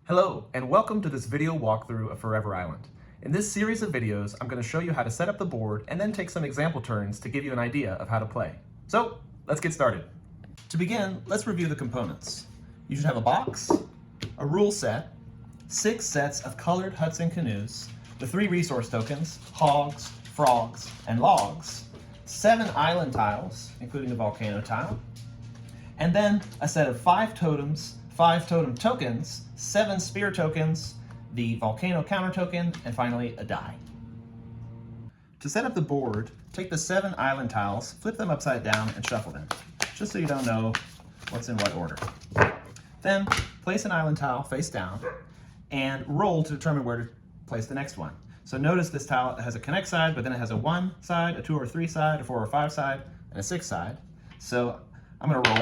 Hello, and welcome to this video walkthrough of Forever Island. In this series of videos, I'm going to show you how to set up the board and then take some example turns to give you an idea of how to play. So, let's get started. To begin, let's review the components. You should have a box, a rule set, 6 sets of colored huts and canoes, the 3 resource tokens, hogs, frogs, and logs, 7 island tiles, including the volcano tile, and then a set of 5 totems, 5 totem tokens, 7 spear tokens, the volcano counter token, and finally a die. To set up the board, take the 7 island tiles, flip them upside down, and shuffle them, just so you don't know what's in what order. Then place an island tile face down and roll to determine where to place the next one. So notice this tile has a connect side, but then it has a 1 side, a 2 or 3 side, a 4 or 5 side, and a 6 side. So I'm going to roll.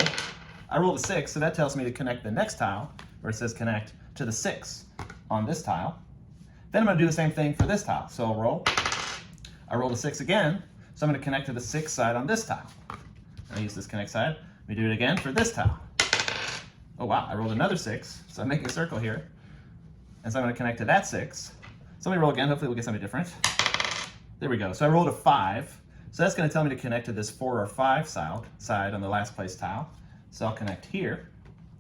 I rolled a 6, so that tells me to connect the next tile, where it says connect, to the 6 on this tile. Then I'm going to do the same thing for this tile. So I'll roll. I rolled a 6 again, so I'm going to connect to the 6 side on this tile. I'll use this connect side. Let me do it again for this tile. Oh wow, I rolled another 6, so I'm making a circle here. And so I'm going to connect to that 6. So let me roll again, hopefully we'll get something different. There we go. So I rolled a 5. So that's going to tell me to connect to this 4 or 5 side on the last place tile. So I'll connect here,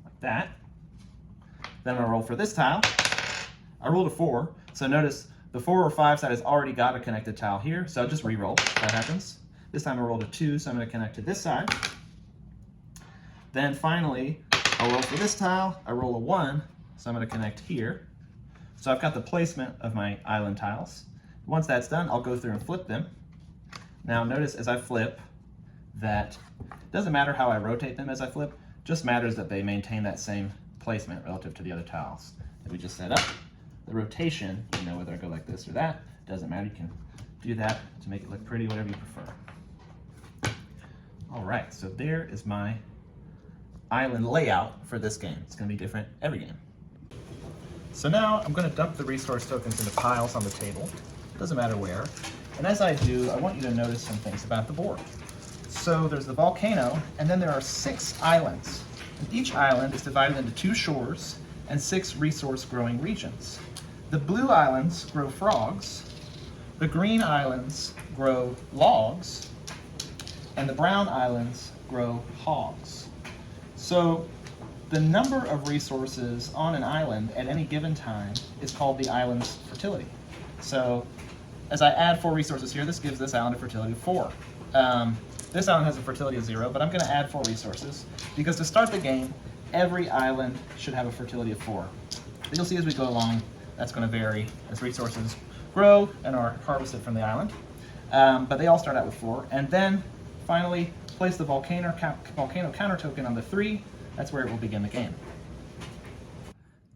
like that. Then I'm going to roll for this tile. I rolled a 4, so notice the 4 or 5 side has already got a connected tile here, so I'll just re-roll if that happens. This time I rolled a 2, so I'm going to connect to this side. Then finally, I'll roll for this tile. I roll a 1, so I'm going to connect here. So I've got the placement of my island tiles. Once that's done, I'll go through and flip them. Now notice as I flip that it doesn't matter how I rotate them as I flip, just matters that they maintain that same placement relative to the other tiles that we just set up. The rotation, you know, whether I go like this or that, doesn't matter. You can do that to make it look pretty, whatever you prefer. All right, so there is my island layout for this game. It's going to be different every game. So now I'm going to dump the resource tokens into piles on the table. Doesn't matter where. And as I do, I want you to notice some things about the board. So there's the volcano, and then there are 6 islands. And each island is divided into 2 shores and 6 resource growing regions. The blue islands grow frogs, the green islands grow logs, and the brown islands grow hogs. So the number of resources on an island at any given time is called the island's fertility. So as I add 4 resources here, this gives this island a fertility of 4. This island has a fertility of 0, but I'm going to add 4 resources because to start the game, every island should have a fertility of 4. You'll see as we go along, that's going to vary as resources grow and are harvested from the island. But they all start out with 4. And then finally, place the volcano counter token on the 3. That's where it will begin the game.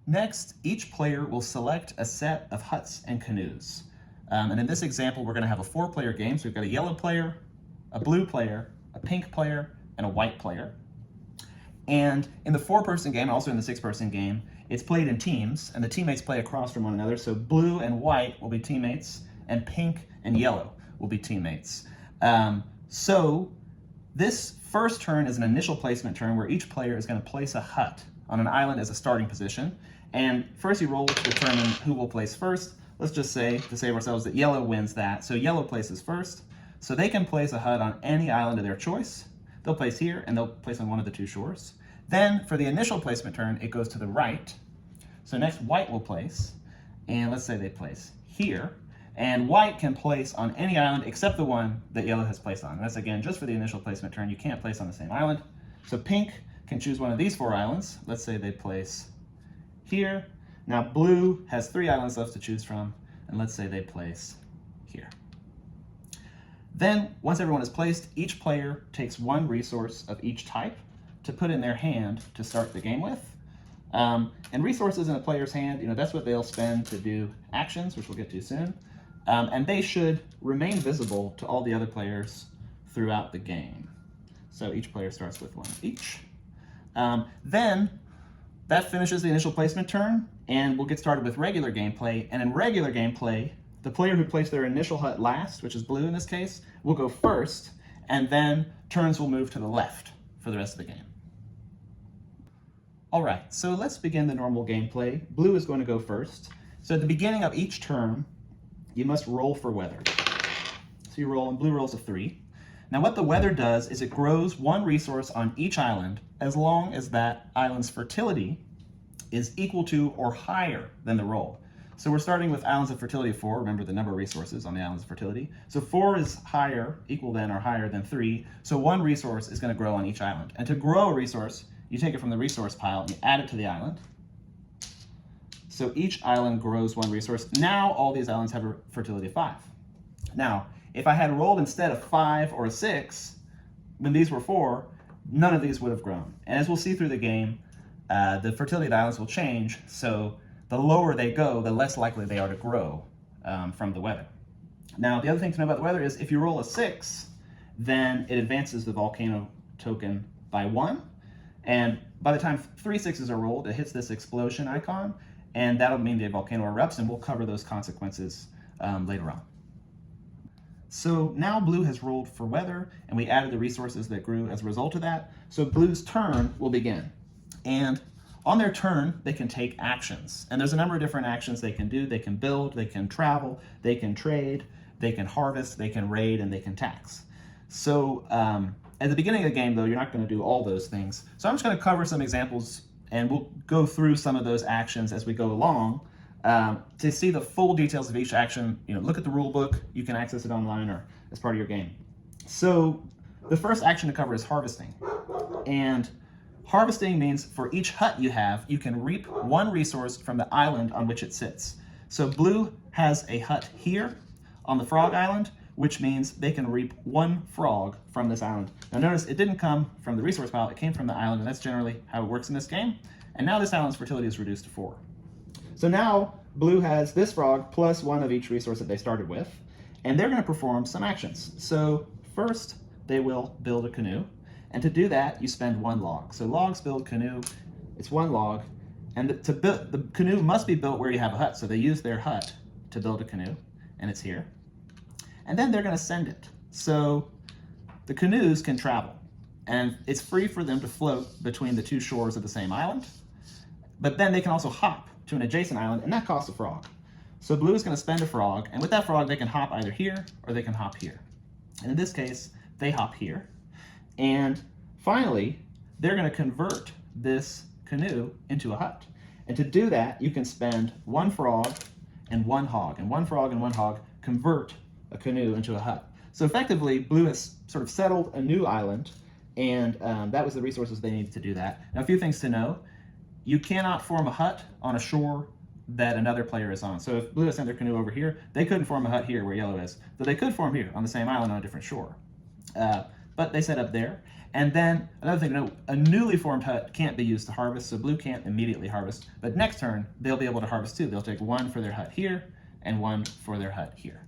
Next, each player will select a set of huts and canoes. And in this example, we're going to have a 4-player game. So we've got a yellow player, a blue player, a pink player, and a white player. And in the 4-person game, also in the 6-person game, it's played in teams, and the teammates play across from one another. So blue and white will be teammates, and pink and yellow will be teammates. So this first turn is an initial placement turn where each player is going to place a hut on an island as a starting position. And first you roll to determine who will place first. Let's just say, to save ourselves, that yellow wins that. So yellow places first. So they can place a hut on any island of their choice. They'll place here, and they'll place on one of the 2 shores. Then, for the initial placement turn, it goes to the right. So next, white will place, and let's say they place here. And white can place on any island except the one that yellow has placed on. And that's, again, just for the initial placement turn. You can't place on the same island. So pink can choose one of these 4 islands. Let's say they place here. Now, blue has 3 islands left to choose from, and let's say they place here. Then, once everyone is placed, each player takes 1 resource of each type to put in their hand to start the game with. And resources in a player's hand, that's what they'll spend to do actions, which we'll get to soon. And they should remain visible to all the other players throughout the game. So each player starts with 1 of each. Then, that finishes the initial placement turn, and we'll get started with regular gameplay. And in regular gameplay, the player who placed their initial hut last, which is blue in this case, will go first, and then turns will move to the left for the rest of the game. All right, so let's begin the normal gameplay. Blue is going to go first. So at the beginning of each turn, you must roll for weather. So you roll, and blue rolls a 3. Now what the weather does is it grows one resource on each island as long as that island's fertility is equal to or higher than the roll. So we're starting with islands of fertility of 4. Remember the number of resources on the islands of fertility. So 4 is higher, equal than or higher than 3. So one resource is going to grow on each island. And to grow a resource, you take it from the resource pile and you add it to the island. So each island grows one resource. Now all these islands have a fertility of 5. Now, if I had rolled instead a 5 or a 6, when these were 4, none of these would have grown. And as we'll see through the game, the fertility of the islands will change. So the lower they go, the less likely they are to grow from the weather. Now, the other thing to know about the weather is if you roll a 6, then it advances the volcano token by 1. And by the time 3 6s are rolled, it hits this explosion icon, and that'll mean the volcano erupts, and we'll cover those consequences later on. So now blue has rolled for weather, and we added the resources that grew as a result of that. So blue's turn will begin. And on their turn, they can take actions. And there's a number of different actions they can do. They can build, they can travel, they can trade, they can harvest, they can raid, and they can tax. So at the beginning of the game, though, you're not going to do all those things. So I'm just going to cover some examples, and we'll go through some of those actions as we go along. To see the full details of each action, look at the rule book. You can access it online or as part of your game. So the first action to cover is harvesting. And harvesting means for each hut you have, you can reap one resource from the island on which it sits. So blue has a hut here on the frog island, which means they can reap one frog from this island. Now notice it didn't come from the resource pile, it came from the island, and that's generally how it works in this game. And now this island's fertility is reduced to 4. So now blue has this frog plus one of each resource that they started with, and they're going to perform some actions. So first, they will build a canoe, and to do that, you spend 1 log. So logs build canoe, it's 1 log, and the canoe must be built where you have a hut. So they use their hut to build a canoe, and it's here. And then they're going to send it. So the canoes can travel, and it's free for them to float between the 2 shores of the same island, but then they can also hop to an adjacent island, and that costs a frog. So blue is going to spend a frog, and with that frog they can hop either here or they can hop here. And in this case, they hop here. And finally, they're going to convert this canoe into a hut. And to do that, you can spend 1 frog and 1 hog. And 1 frog and 1 hog convert a canoe into a hut. So effectively, blue has sort of settled a new island, and that was the resources they needed to do that. Now, a few things to know. You cannot form a hut on a shore that another player is on. So if blue has sent their canoe over here, they couldn't form a hut here where yellow is. So they could form here on the same island on a different shore. But they set up there. And then another thing to note, a newly formed hut can't be used to harvest, so blue can't immediately harvest. But next turn, they'll be able to harvest too. They'll take 1 for their hut here and 1 for their hut here.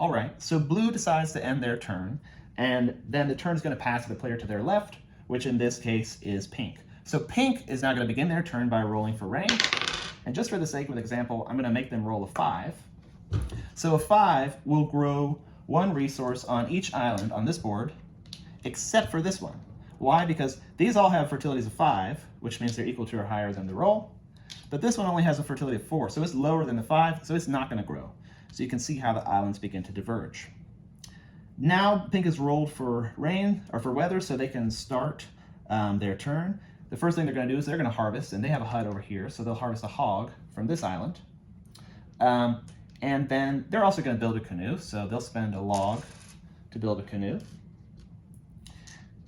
All right, so blue decides to end their turn, and then the turn is going to pass to the player to their left, which in this case is pink. So pink is now going to begin their turn by rolling for rain. And just for the sake of example, I'm going to make them roll a 5. So a 5 will grow 1 resource on each island on this board, except for this one. Why? Because these all have fertilities of 5, which means they're equal to or higher than the roll. But this one only has a fertility of 4, so it's lower than the 5, so it's not going to grow. So you can see how the islands begin to diverge. Now pink is rolled for rain, or for weather, so they can start their turn. The first thing they're going to do is they're going to harvest, and they have a hut over here, so they'll harvest a hog from this island. And then they're also going to build a canoe, so they'll spend a log to build a canoe.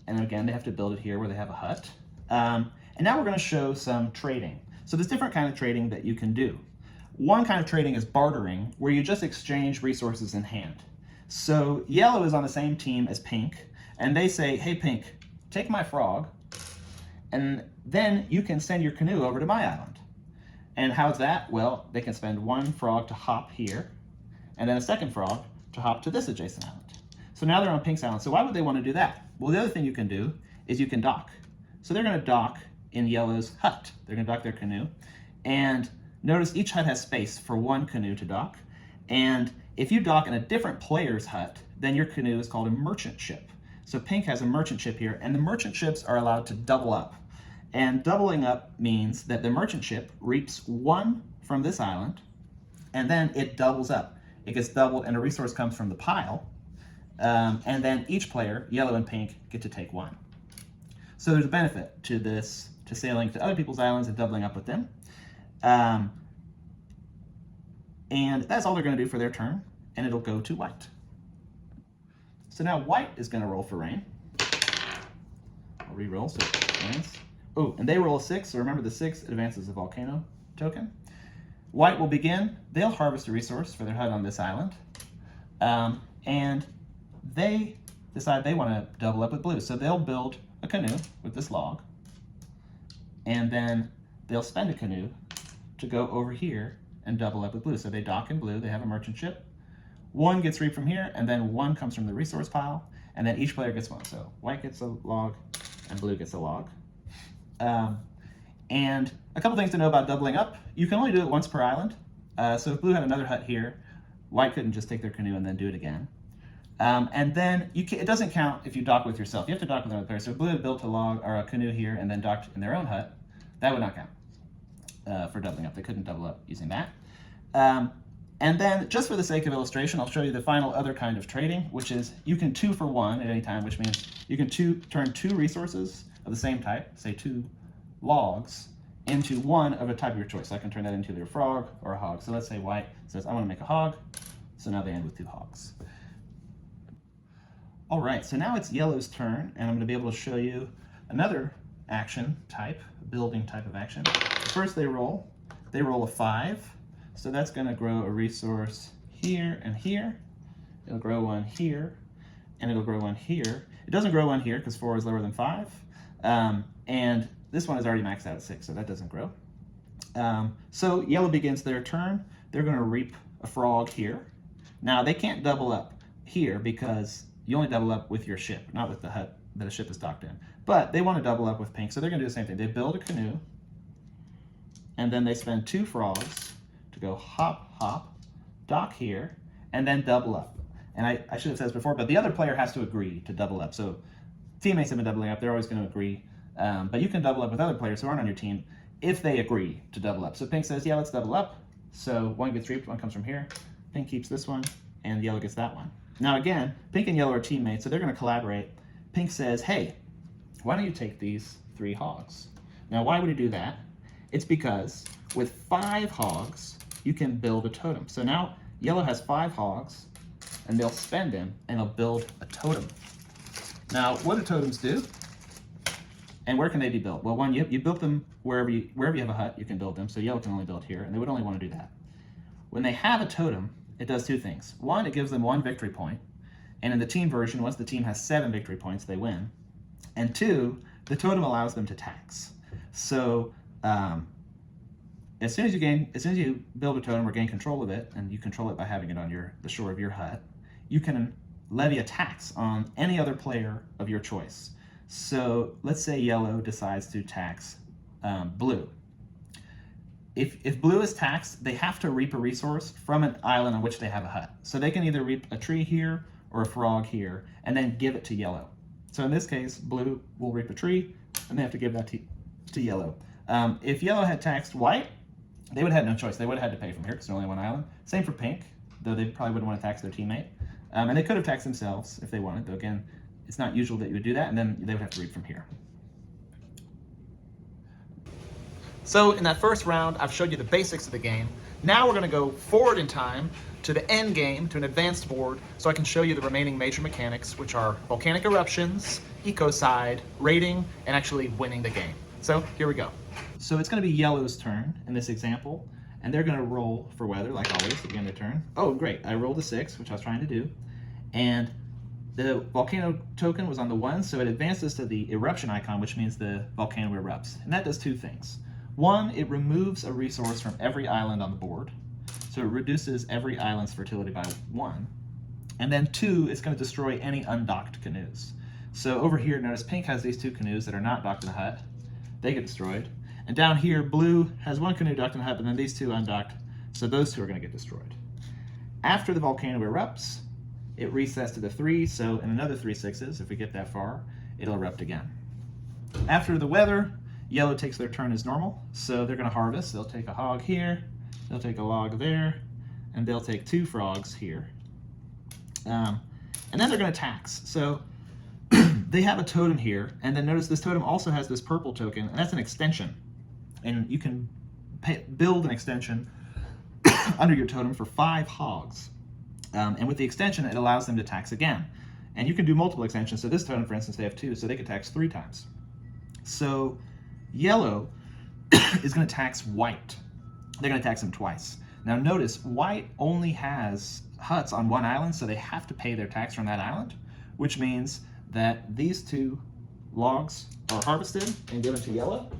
And again, they have to build it here where they have a hut. And now we're going to show some trading. So there's different kind of trading that you can do. One kind of trading is bartering, where you just exchange resources in hand. So yellow is on the same team as pink, and they say, hey pink, take my frog, and then you can send your canoe over to my island. And how's that? Well, they can spend 1 frog to hop here, and then a 2nd frog to hop to this adjacent island. So now they're on pink's island. So why would they want to do that? Well, the other thing you can do is you can dock. So they're going to dock in yellow's hut. They're going to dock their canoe. And notice each hut has space for 1 canoe to dock. And if you dock in a different player's hut, then your canoe is called a merchant ship. So pink has a merchant ship here, and the merchant ships are allowed to double up. And doubling up means that the merchant ship reaps 1 from this island, and then it doubles up. It gets doubled, and a resource comes from the pile, and then each player, yellow and pink, get to take 1. So there's a benefit to this, to sailing to other people's islands and doubling up with them. And that's all they're going to do for their turn, and it'll go to white. So now white is going to roll for rain. I'll re-roll so it advances. Oh, and they roll a 6, so remember the 6 advances the volcano token. White will begin. They'll harvest a resource for their hut on this island. And they decide they want to double up with blue. So they'll build a canoe with this log. And then they'll spend a canoe to go over here and double up with blue. So they dock in blue. They have a merchant ship. 1 gets reaped from here, and then 1 comes from the resource pile. And then each player gets 1. So white gets a log, and blue gets a log. And a couple things to know about doubling up. You can only do it once per island. So if blue had another hut here, white couldn't just take their canoe and then do it again. And then it doesn't count if you dock with yourself. You have to dock with another player. So if blue had built a log or a canoe here and then docked in their own hut, that would not count for doubling up. They couldn't double up using that. And then just for the sake of illustration, I'll show you the final other kind of trading, which is you can 2 for 1 at any time, which means you can turn 2 resources of the same type, say 2 logs, into 1 of a type of your choice. So I can turn that into either a frog or a hog. So let's say white says, I want to make a hog. So now they end with 2 hogs. All right, so now it's yellow's turn, and I'm going to be able to show you another action type, building type of action. First they roll a 5. So that's going to grow a resource here and here. It'll grow 1 here, and it'll grow 1 here. It doesn't grow 1 here because 4 is lower than 5. And this one is already maxed out at 6, so that doesn't grow. So yellow begins their turn. They're going to reap a frog here. Now they can't double up here because you only double up with your ship, not with the hut that a ship is docked in. But they want to double up with pink, so they're going to do the same thing. They build a canoe, and then they spend 2 frogs to go hop, hop, dock here, and then double up. And I should have said this before, but the other player has to agree to double up. So teammates have been doubling up, they're always going to agree. But you can double up with other players who aren't on your team if they agree to double up. So pink says, yeah, let's double up. So 1 gets reaped, 1 comes from here. Pink keeps this one, and yellow gets that one. Now again, pink and yellow are teammates, so they're going to collaborate. Pink says, hey, why don't you take these 3 hogs? Now why would he do that? It's because with 5 hogs, you can build a totem. So now yellow has 5 hogs, and they'll spend them, and they'll build a totem. Now, what do totems do? And where can they be built? Well, one, you built them wherever you have a hut, you can build them. So yellow can only build here, and they would only want to do that. When they have a totem, it does 2 things. 1, it gives them 1 victory point. And in the team version, once the team has 7 victory points, they win. And 2, the totem allows them to tax. So as soon as you build a totem or gain control of it, and you control it by having it on the shore of your hut, you can levy a tax on any other player of your choice. So let's say yellow decides to tax blue. If blue is taxed, they have to reap a resource from an island on which they have a hut. So they can either reap a tree here or a frog here, and then give it to yellow. So in this case, blue will reap a tree, and they have to give that to yellow. If yellow had taxed white, they would have had no choice. They would have had to pay from here because there's only 1 island. Same for pink, though they probably wouldn't want to tax their teammate. And they could have taxed themselves if they wanted, though again, it's not usual that you would do that, and then they would have to reap from here. So in that first round, I've showed you the basics of the game. Now we're going to go forward in time to the end game, to an advanced board, so I can show you the remaining major mechanics, which are volcanic eruptions, ecocide, rating, and actually winning the game. So here we go. So it's going to be yellow's turn in this example, and they're going to roll for weather, like always, at the end of their turn. Oh, great. I rolled a 6, which I was trying to do, and the volcano token was on the 1, so it advances to the eruption icon, which means the volcano erupts. And that does 2 things. 1, it removes a resource from every island on the board, so it reduces every island's fertility by 1. And then 2, it's going to destroy any undocked canoes. So over here, notice pink has these 2 canoes that are not docked in the hut. They get destroyed. And down here, blue has 1 canoe docked in the hut, but then these 2 undocked, so those 2 are going to get destroyed. After the volcano erupts, it resets to the 3, so in another 3 6s, if we get that far, it'll erupt again. After the weather, Yellow takes their turn as normal, so they're going to harvest. They'll take a hog here, they'll take a log there, and they'll take 2 frogs here. And then they're going to tax. So they have a totem here, and then notice this totem also has this purple token, and that's an extension. And you can build an extension under your totem for 5 hogs. And with the extension, it allows them to tax again. And you can do multiple extensions. So this totem, for instance, they have 2, so they could tax 3 times. So yellow is going to tax white. They're going to tax them twice. Now notice, white only has huts on 1 island, so they have to pay their tax from that island, which means that these 2 logs are harvested and given to yellow.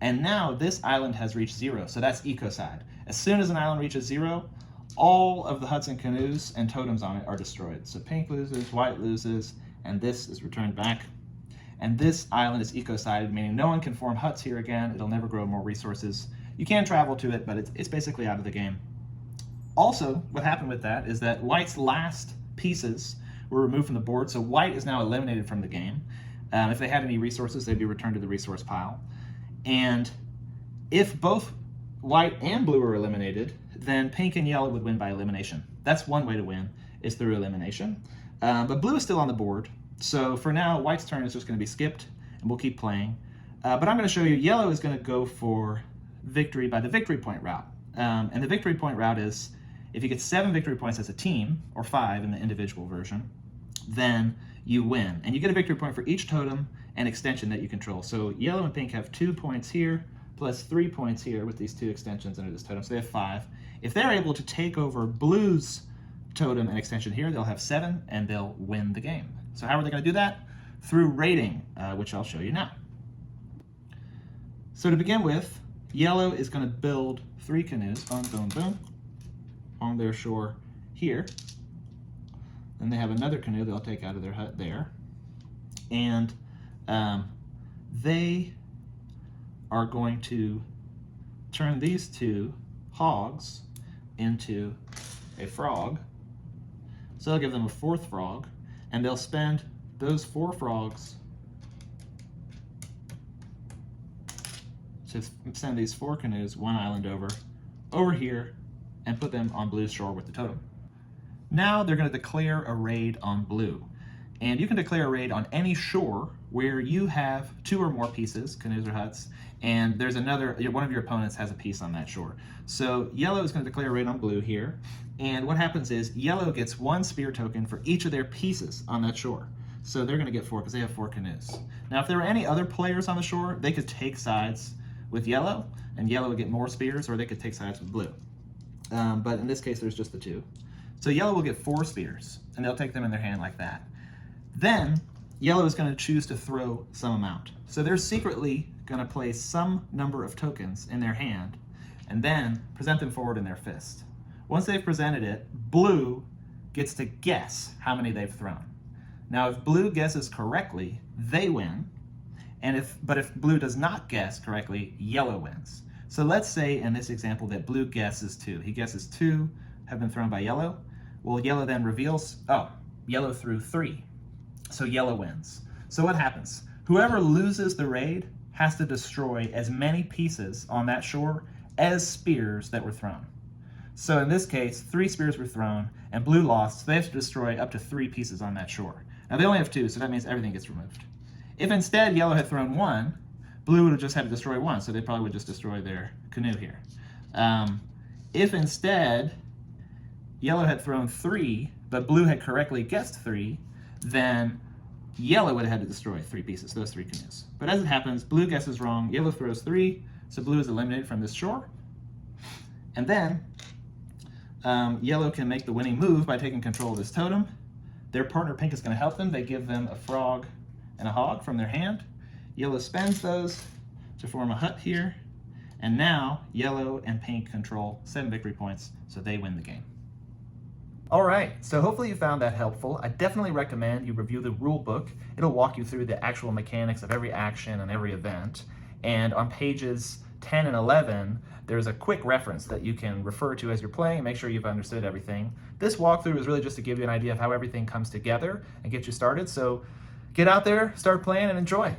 And now this island has reached 0, so that's ecocide. As soon as an island reaches 0, all of the huts and canoes and totems on it are destroyed. So pink loses, white loses, and this is returned back. And this island is ecocided, meaning no one can form huts here again. It'll never grow more resources. You can travel to it, but it's basically out of the game. Also, what happened with that is that white's last pieces were removed from the board, so white is now eliminated from the game. If they had any resources, they'd be returned to the resource pile. And if both white and blue are eliminated, then pink and yellow would win by elimination. That's one way to win, is through elimination. But blue is still on the board, so for now, white's turn is just going to be skipped, and we'll keep playing. But I'm going to show you yellow is going to go for victory by the victory point route. And the victory point route is, if you get 7 victory points as a team, or 5 in the individual version, then you win. And you get a victory point for each totem and extension that you control. So yellow and pink have 2 points here, plus 3 points here with these 2 extensions under this totem, so they have 5. If they're able to take over blue's totem and extension here, they'll have 7, and they'll win the game. So how are they going to do that? Through raiding, which I'll show you now. So to begin with, yellow is going to build 3 canoes, boom, boom, boom, on their shore here. Then they have another canoe they'll take out of their hut there. And they are going to turn these 2 hogs into a frog. So they'll give them a 4th frog, and they'll spend those 4 frogs to send these 4 canoes 1 island over here, and put them on blue's shore with the totem. Now they're going to declare a raid on blue. And you can declare a raid on any shore where you have 2 or more pieces, canoes or huts, and there's one of your opponents has a piece on that shore. So yellow is going to declare a raid on blue here, and what happens is yellow gets 1 spear token for each of their pieces on that shore. So they're going to get 4 because they have 4 canoes. Now if there were any other players on the shore, they could take sides with yellow, and yellow would get more spears, or they could take sides with blue. But in this case, there's just the 2. So yellow will get 4 spears, and they'll take them in their hand like that. Then yellow is going to choose to throw some amount. So they're secretly going to place some number of tokens in their hand, and then present them forward in their fist. Once they've presented it, blue gets to guess how many they've thrown. Now if blue guesses correctly, they win, but if blue does not guess correctly, yellow wins. So let's say in this example that blue guesses 2. He guesses 2 have been thrown by yellow. Well, yellow then reveals, oh, yellow threw 3. So yellow wins. So what happens? Whoever loses the raid has to destroy as many pieces on that shore as spears that were thrown. So in this case, 3 spears were thrown, and blue lost, so they have to destroy up to 3 pieces on that shore. Now they only have 2, so that means everything gets removed. If instead yellow had thrown 1, blue would have just had to destroy 1, so they probably would just destroy their canoe here. If instead yellow had thrown 3, but blue had correctly guessed 3, then yellow would have had to destroy 3 pieces, those 3 canoes. But as it happens, blue guesses wrong, yellow throws 3, so blue is eliminated from this shore. And then yellow can make the winning move by taking control of this totem. Their partner pink is going to help them. They give them a frog and a hog from their hand. Yellow spends those to form a hut here. And now yellow and pink control 7 victory points, so they win the game. All right, so hopefully you found that helpful. I definitely recommend you review the rule book. It'll walk you through the actual mechanics of every action and every event. And on pages 10 and 11, there's a quick reference that you can refer to as you're playing and make sure you've understood everything. This walkthrough is really just to give you an idea of how everything comes together and get you started. So get out there, start playing, and enjoy.